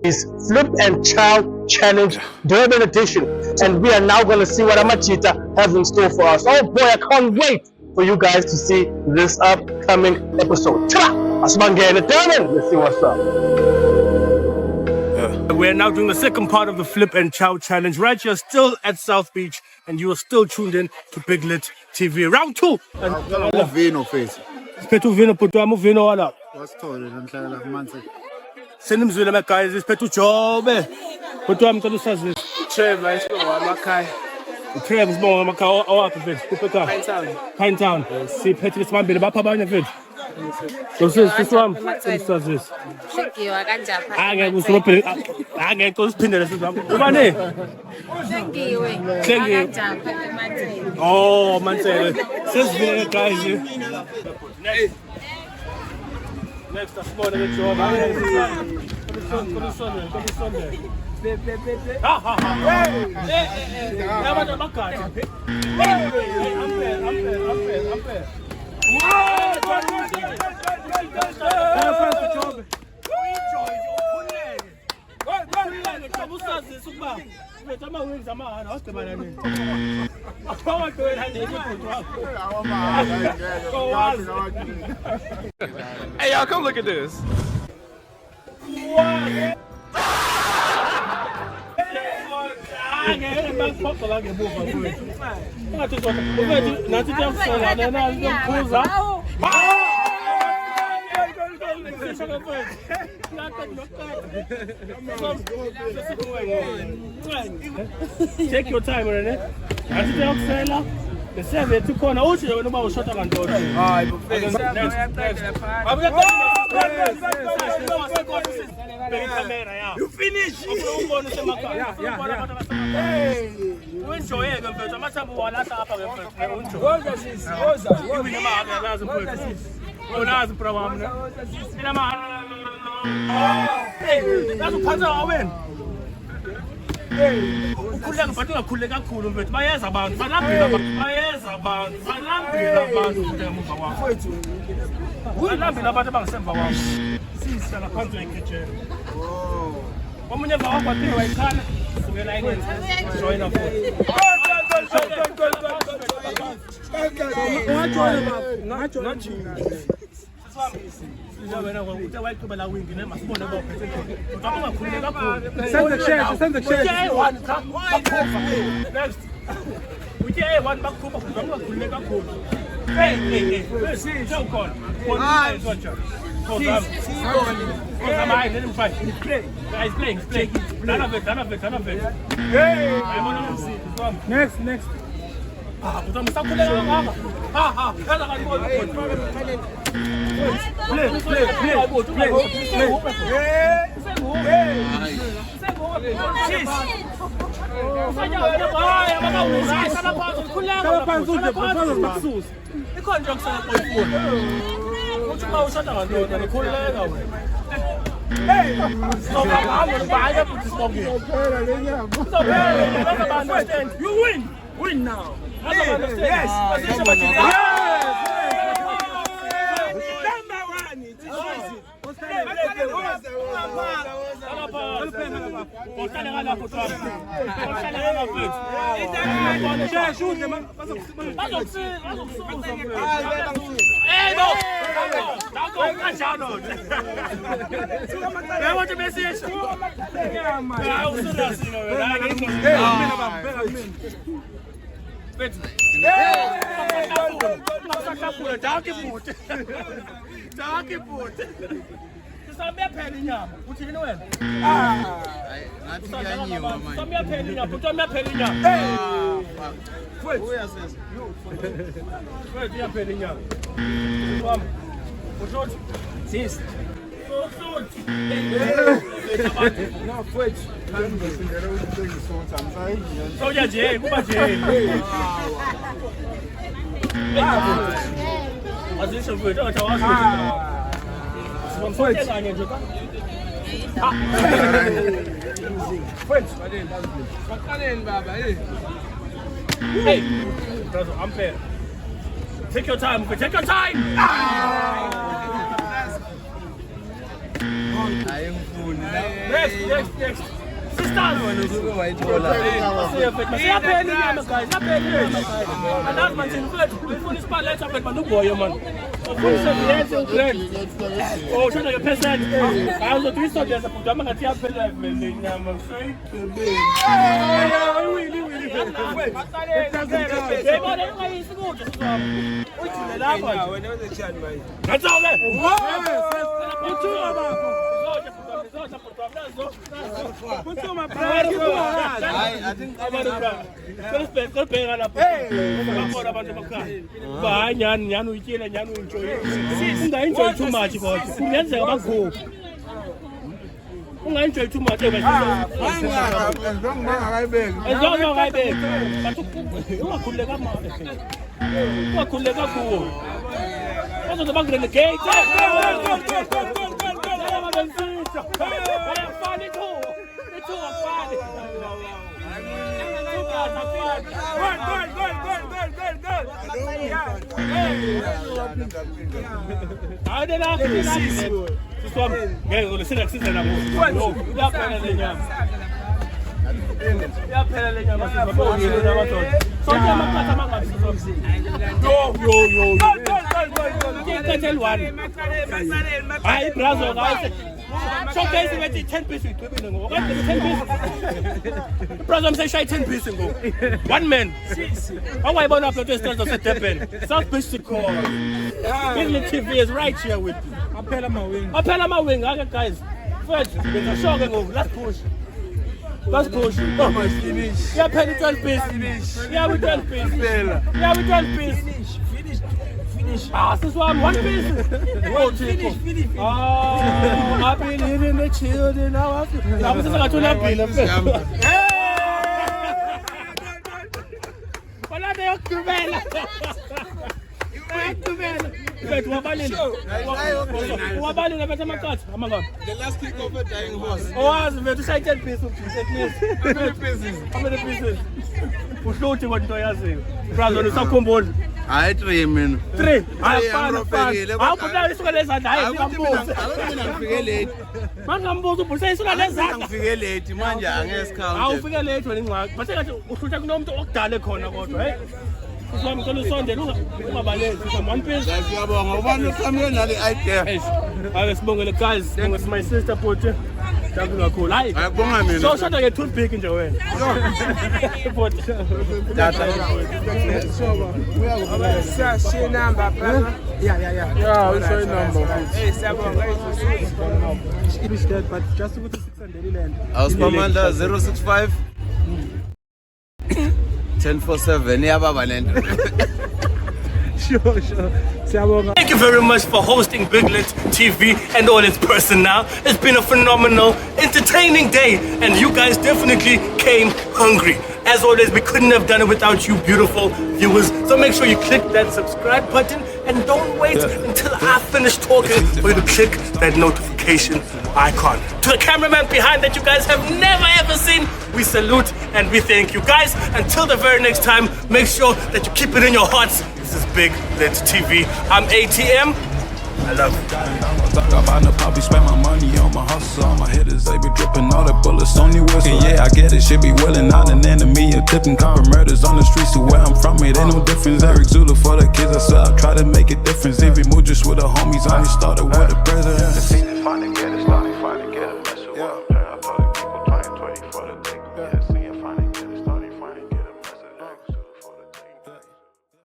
is Flip and Child Challenge Durban Edition, and we are now going to see what Amachita has in store for us. Oh boy, I can't wait for you guys to see this upcoming episode. Asmangene Durban, let's see what's up. We're now doing the second part of the Flip and Chow Challenge. Right, you're still at South Beach, and you are still tuned in to Biglet TV. Round 2. Vino face. Spethu vino putu amu vino wala. Wasithole namhlanje kumanzi. Senimzwile my guys, Spethu Jobe. Putu am cela usazisa. Trevor isibongo wamakhaya. Trevor isibongo wamakhaya owaphi mfethu? Kuphi Pine Town. Pine Town. Siphethe isibambile bapha abanye mfethu. Sisi wami usazisa. Hlengiwa kanjani? Angeke usirophele. Angeke usiphindele sisi wami. Ubani? Hlengiwe. Hlengiwe. Kanjani emanzini? Oh, Mansele. Sesivile guys. Next, asibone ke Jobe. Komisone. Ha ha ha. Yabantu abagadi. Ampe. Hey, y'all, come look at this. Take your time, Rene. The seven to corner. Oh, you know about shot and door. You finish. Ukhuleka but ungakhuleka kakhulu mfethu bayeza abantu balambile abantu ngemuva kwakho balambile abantu abangasemva kwakho sisa ngaphansi kwekitchen omunye emva kwakho waphinde wayikhala sukela inenze joina futhi Send the chair. Next. We get one back to Hey, don't call. Let him fight. Guys, playing. None of it. Hey! Next. You win now. Yes. Samia phela inyama. Uthini wena? Ngathi kuyanyiwa manje. Samia phela inyama. Samia phela inyama. Uyasesa. Wena iyaphela inyama. Wami. Uthoti. Sis. Uthoti. Na futhi. Ngizindela ukuthengiswa ukuthi angisayi. Soja nje, kuba nje. Azisho mfowethu, awathawazi. Wait. Hey, brother, I'm fair. Take your time. Next. Sisters. Siyaphela inyama guys. Andazi manje mfethu ufuna isiphala lapha manje uboyo man. Ufuna yenze ugrand. Oh shona ke percent. Ayo uzothi there's a program ngathi yaphela vele inyama. That's all that. Unga-enjoy too much. Ungakhululeka kuwo. Bazobe bakungena gate. Showcase with 10 pieces. 10 pieces. Brother, I'm saying 10 pieces. 1 man. How am I going to upload this to Stephen? South Beach to call. Biglet TV is right here with you. Appella my wing. Okay, guys. First, there's a show going. Let's push. Oh, my finish. Yeah, penny 12 pieces. Yeah, we 12 pieces. Yeah, we 12 pieces. Finish. Ah, this one 1 piece. Oh, finish. Oh, I believe in the children. Now I'm just going to bill. Wala na yung kubela. Wait, wabali na beta makat. Amaga. The last kick of a dying horse. Oh, as we to say 10 pieces. How many pieces? Uhloti kwa nto yazi. Brother, usakhumbula. Hayi 3 mina. 3. Awukuda isuka lezandla hayi ngambuza. Ngifike late. Mangambuza ubulisa isuka lezandla. Ngifike late manje angesikhawu. Awufike late wena ingxaki. Base ngathi uhlutha kunomuntu okudala khona kodwa, hey. Usami ngicela usondele ungabalezi from 1 piece. Siyabonga ubani uSamuel nale idea. Ake sibongele guys, sibonge my sister Pothe. Thank kakhulu. Hayi. Akubonga mina. So shota ke toothpick nje wena. Pothe. Tata. Share number, brother. Yeah, we show number. Hey, siyabonga. It is dead, but just ukuthi 600 land. Awusipamanda 065 1047 yababa lento. Sure. Thank you very much for hosting Biglet TV and all its personnel. It's been a phenomenal, entertaining day, and you guys definitely came hungry. As always, we couldn't have done it without you beautiful viewers. So make sure you click that subscribe button and don't wait until I finish talking for you to click that notification icon. To the cameraman behind that you guys have never ever seen, we salute and we thank you guys. Until the very next time, make sure that you keep it in your hearts. This is Biglet TV. I'm ATM. I love you. I probably spend my money on my hustle. All my hitters, they be dripping all the bullets on your whistle. And yeah, I get it, shit be willing, not an enemy. A tipping copper murders on the streets to where I'm from. It ain't no difference. Eric Zula for the kids, I swear I try to make a difference. Every move just with the homies, I only started with the president.